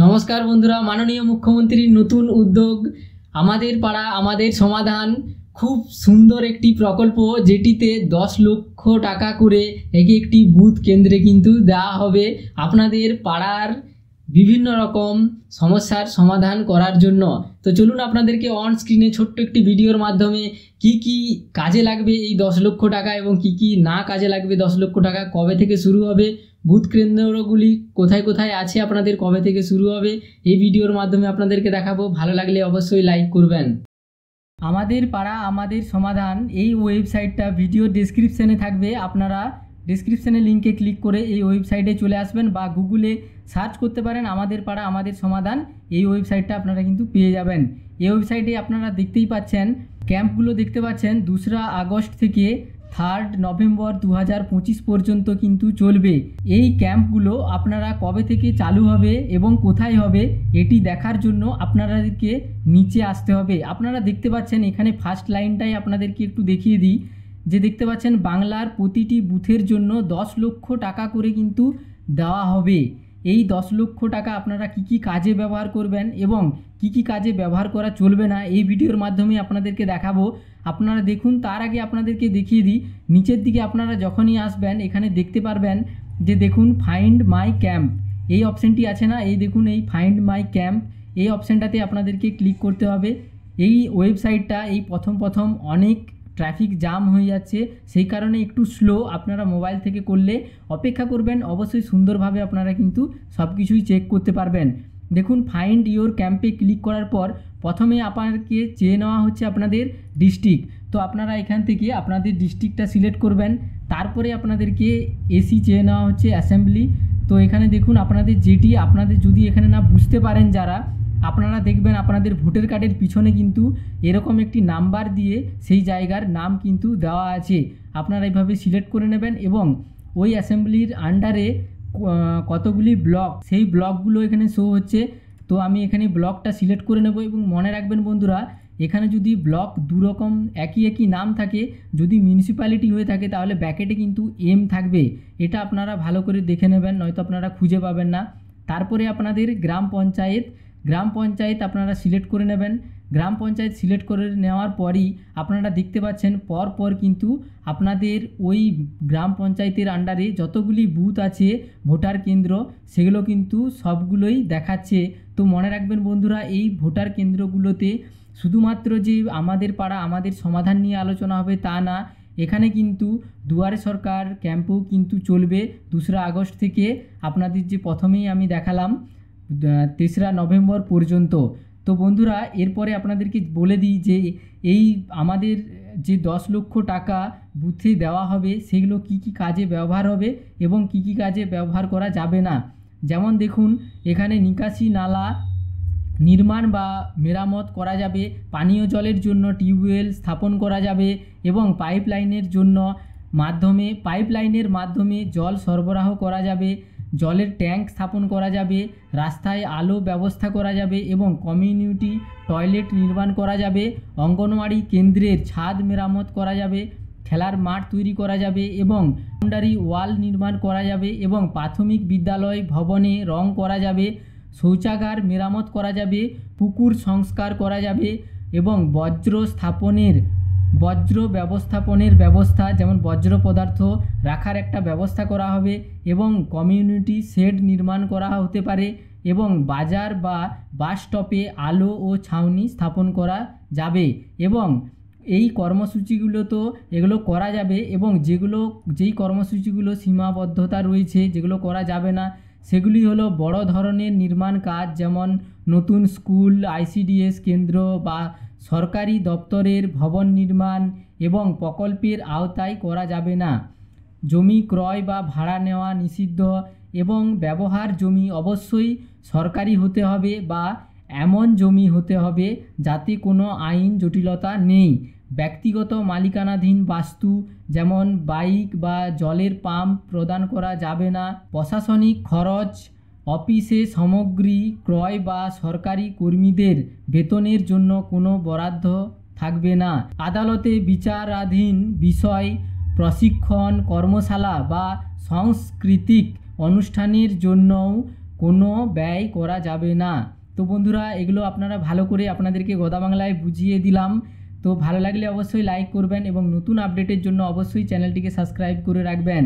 নমস্কার বন্ধুরা, মাননীয় মুখ্যমন্ত্রীর নতুন উদ্যোগ আমাদের পাড়া আমাদের সমাধান খুব সুন্দর একটি প্রকল্প, যেটিতে 10 লক্ষ টাকা করে একটি বুথ কেন্দ্রে কিন্তু দেওয়া হবে আপনাদের পাড়ার বিভিন্ন রকম সমস্যার সমাধান করার জন্য। তো চলুন আপনাদেরকে অন স্ক্রিনে ছোট্ট একটি ভিডিওর মাধ্যমে কি কি কাজে লাগবে এই 10 লক্ষ টাকা এবং কি কি না কাজে লাগবে 10 লক্ষ টাকা, কবে থেকে শুরু হবে, বুথ কেন্দ্রগুলি কোথায় কোথায় আছে, আপনাদের কবে থেকে শুরু হবে, এই ভিডিওর মাধ্যমে আপনাদেরকে দেখাবো। ভালো লাগলে অবশ্যই লাইক করবেন। আমাদের পাড়া আমাদের সমাধান এই ওয়েবসাইটটা ভিডিও ডেসক্রিপশানে থাকবে, আপনারা ডেসক্রিপশানে লিঙ্কে ক্লিক করে এই ওয়েবসাইটে চলে আসবেন বা গুগলে সার্চ করতে পারেন আমাদের পাড়া আমাদের সমাধান। এই ওয়েবসাইটটা আপনারা কিন্তু পেয়ে যাবেন। এই ওয়েবসাইটে আপনারা দেখতেই পাচ্ছেন ক্যাম্পগুলো দেখতে পাচ্ছেন 2 আগস্ট থেকে 3 নভেম্বর 2025 পর্যন্ত কিন্তু চলবে। এই ক্যাম্পগুলো আপনারা কবে থেকে চালু হবে এবং কোথায় হবে এটি দেখার জন্য আপনাদেরকে নিচে আসতে হবে। আপনারা দেখতে পাচ্ছেন এখানে ফার্স্ট লাইনটাই আপনাদেরকে একটু দেখিয়ে দিই, যে দেখতে পাচ্ছেন বাংলার প্রতিটি বুথের জন্য 10 লক্ষ টাকা করে কিন্তু দেওয়া হবে। এই 10 লক্ষ টাকা আপনারা কি কি কাজে ব্যবহার করবেন এবং কি কি কাজে ব্যবহার করা চলবে না এই ভিডিওর মাধ্যমে আপনাদেরকে দেখাবো। আপনারা দেখুন, তার আগে আপনাদেরকে দেখিয়ে দিই, নিচের দিকে আপনারা যখনই আসবেন এখানে দেখতে পারবেন যে দেখুন ফাইন্ড মাই ক্যাম্প এই অপশানটি আছে না, এই দেখুন এই ফাইন্ড মাই ক্যাম্প এই অপশানটাতে আপনাদেরকে ক্লিক করতে হবে। এই ওয়েবসাইটটা এই প্রথম অনেক ট্রাফিক জাম হয়ে যাচ্ছে, সেই কারণে একটু স্লো। আপনারা মোবাইল থেকে করলে অপেক্ষা করবেন, অবশ্যই সুন্দরভাবে আপনারা কিন্তু সব কিছুই চেক করতে পারবেন। দেখুন ফাইন্ড ইওর ক্যাম্পে ক্লিক করার পর প্রথমে আপনাদেরকে চেয়ে নেওয়া হচ্ছে আপনাদের ডিস্ট্রিক্ট। তো আপনারা এখান থেকে আপনাদের ডিস্ট্রিক্টটা সিলেক্ট করবেন, তারপরে আপনাদেরকে এসি চেয়ে নেওয়া হচ্ছে অ্যাসেম্বলি। তো এখানে দেখুন আপনাদের যেটি আপনাদের যদি এখানে না বুঝতে পারেন যারা, আপনারা দেখবেন আপনাদের ভোটার কার্ডের পিছনে কিন্তু এরকম একটি নাম্বার দিয়ে সেই জায়গার নাম কিন্তু দেওয়া আছে। আপনারা এইভাবে সিলেক্ট করে নেবেন এবং ওই অ্যাসেম্বলির আন্ডারে কতগুলি ব্লক, সেই ব্লকগুলো এখানে শো হচ্ছে। তো আমি এখানে ব্লকটা সিলেক্ট করে নেব এবং মনে রাখবেন বন্ধুরা, এখানে যদি ব্লক দুরকম একই নাম থাকে, যদি মিউনিসিপ্যালিটি হয়ে থাকে তাহলে ব্র্যাকেটে কিন্তু এম থাকবে, এটা আপনারা ভালো করে দেখে নেবেন, নয়তো আপনারা খুঁজে পাবেন না। তারপরে আপনাদের গ্রাম পঞ্চায়েত আপনারা সিলেক্ট করে নেবেন। গ্রাম পঞ্চায়েত সিলেক্ট করে নেওয়ার পরই আপনারা দেখতে পাচ্ছেন পর কিন্তু আপনাদের ওই গ্রাম পঞ্চায়েতের আন্ডারে যতগুলি বুথ আছে ভোটার কেন্দ্র, সেগুলো কিন্তু সবগুলোই দেখাচ্ছে। তো মনে রাখবেন বন্ধুরা, এই ভোটার কেন্দ্রগুলোতে শুধুমাত্র যে আমাদের পাড়া আমাদের সমাধান নিয়ে আলোচনা হবে তা না, এখানে কিন্তু দুয়ারে সরকার ক্যাম্পও কিন্তু চলবে 2 আগস্ট থেকে আপনাদের যে প্রথমেই আমি দেখালাম 3 নভেম্বর পর্যন্ত। তো বন্ধুরা এরপরে আপনাদেরকে বলে দিই যে এই আমাদের যে 10 লক্ষ টাকা বুথে দেওয়া হবে সেগুলো কি কি কাজে ব্যবহার হবে এবং কি কি কাজে ব্যবহার করা যাবে না। যেমন দেখুন এখানে নিকাশি নালা নির্মাণ বা মেরামত করা যাবে, পানীয় জলের জন্য টিউবওয়েল স্থাপন করা যাবে এবং পাইপলাইনের মাধ্যমে জল সরবরাহ করা যাবে, জলের ট্যাঙ্ক স্থাপন করা যাবে, রাস্তায় আলো ব্যবস্থা করা যাবে এবং কমিউনিটি টয়লেট নির্মাণ করা যাবে, অঙ্গনওয়াড়ি কেন্দ্রের ছাদ মেরামত করা যাবে, খেলার মাঠ তৈরি করা যাবে এবং বাউন্ডারি ওয়াল নির্মাণ করা যাবে এবং প্রাথমিক বিদ্যালয় ভবনে রং করা যাবে, শৌচাগার মেরামত করা যাবে, পুকুর সংস্কার করা যাবে এবং বজ্র ব্যবস্থাপনের ব্যবস্থা, যেমন বজ্র পদার্থ রাখার একটা ব্যবস্থা করা হবে এবং কমিউনিটি শেড নির্মাণ করা হতে পারে এবং বাজার বা বাস স্টপে আলো ও ছাউনি স্থাপন করা যাবে। এবং এই কর্মসূচিগুলো তো এগুলো করা যাবে এবং যেই কর্মসূচিগুলো সীমাবদ্ধতা রয়েছে যেগুলো করা যাবে না সেগুলি হলো বড় ধরনের নির্মাণ কাজ, যেমন নতুন স্কুল, আইসিডিএস কেন্দ্র বা সরকারি দপ্তরের ভবন নির্মাণ এবং প্রকল্পের আওতায় করা যাবে না। জমি ক্রয় বা ভাড়া নেওয়া নিষিদ্ধ এবং ব্যবহার জমি অবশ্যই সরকারি হতে হবে বা এমন জমি হতে হবে যাতে কোনো আইন জটিলতা নেই। ব্যক্তিগত মালিকানাধীন বাস্তু যেমন বাইক বা জলের পাম্প প্রদান করা যাবে না। প্রশাসনিক খরচ, অফিসে সামগ্রী ক্রয় বা সরকারি কর্মীদের বেতনের জন্য কোনো বরাদ্দ থাকবে না। আদালতে বিচারাধীন বিষয়, প্রশিক্ষণ, কর্মশালা বা সাংস্কৃতিক অনুষ্ঠানের জন্যও কোনো ব্যয় করা যাবে না। তো বন্ধুরা, এগুলো আপনারা ভালো করে আপনাদেরকে গোদা বাংলায় বুঝিয়ে দিলাম। তো ভালো লাগলে অবশ্যই লাইক করবেন এবং নতুন আপডেটের জন্য অবশ্যই চ্যানেলটিকে সাবস্ক্রাইব করে রাখবেন।